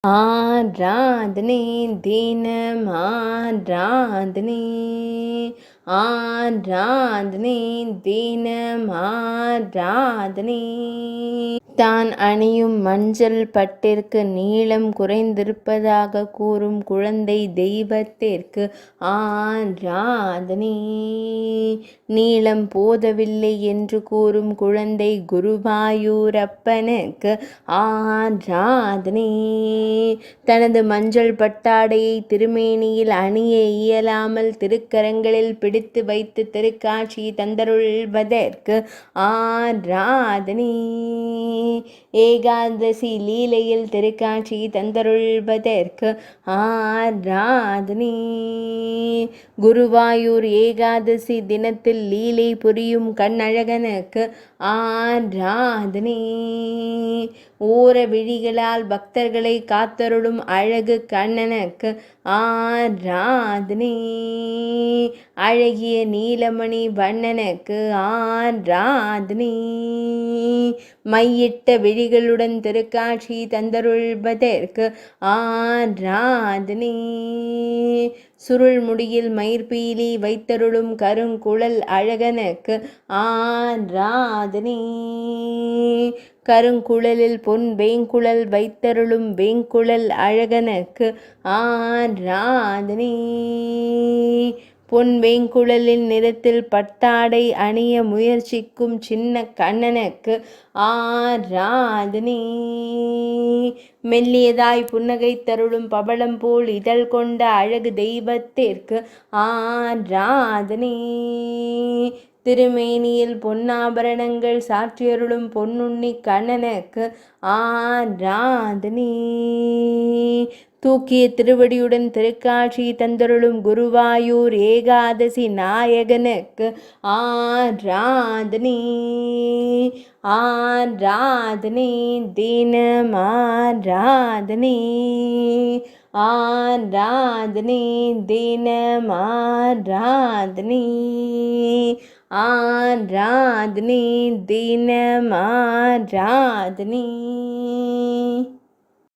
ஆராதனை தினம் ஆராதனை ஆராதனை தினம் ஆராதனை. தான் அணியும் மஞ்சள் பட்டிற்கு நீளம் குறைந்திருப்பதாக கூறும் குழந்தை தெய்வத்திற்கு ஆராதனை. நீளம் போதவில்லை என்று கூறும் குழந்தை குருவாயூரப்பனுக்கு ஆராதனை. தனது மஞ்சள் பட்டாடையை திருமேனியில் அணிய இயலாமல் திருக்கரங்களில் பிடித்து வைத்து திருக்காட்சி தந்தருள்வதற்கு ஆராதனை. ஏகாதசி லீலையில் திருக்காட்சி தந்தருள்வதற்கு ஆராதனை. குருவாயூர் ஏகாதசி தினத்தில் லீலை புரியும் கண்ணழகனுக்கு ஆராதனை. ஓர விழிகளால் பக்தர்களை காத்தருளும் அழகு கண்ணனுக்கு ஆராதனை. அழகிய நீலமணி வண்ணனுக்கு ஆராதனை. மையிட்ட விழிகளுடன் திருக்காட்சி தந்தருள்வதற்கு ஆராதனை. சுருள் முடியில் மயிர்பீலி வைத்தருளும் கருங்குழல் அழகனுக்கு ஆராதனை. கருங்குழலில் பொன் வேங்குழல் வைத்தருளும் வேங்குழல் அழகனுக்கு ஆராதனை. பொன் வேங்குழலின் நிறத்தில் பட்டாடை அணிய முயற்சிக்கும் சின்ன கண்ணனுக்கு ஆராதனை. மெல்லியதாய் புன்னகை தருளும் பவளம் போல் இதழ் கொண்ட அழகு தெய்வத்திற்கு ஆராதனை. திருமேனியில் பொன்னாபரணங்கள் சாற்றியருளும் பொன்னுண்ணி கண்ணனுக்கு ஆராதனை. தூக்கிய திருவடியுடன் திருக்காட்சி தந்தருளும் குருவாயூர் ஏகாதசி நாயகனுக்கு ஆராதனை. ஆராதனை தினம் ஆராதனை. ஆராதனை தினம் ஆராதனை. ஆராதனை தினம் ஆராதனை.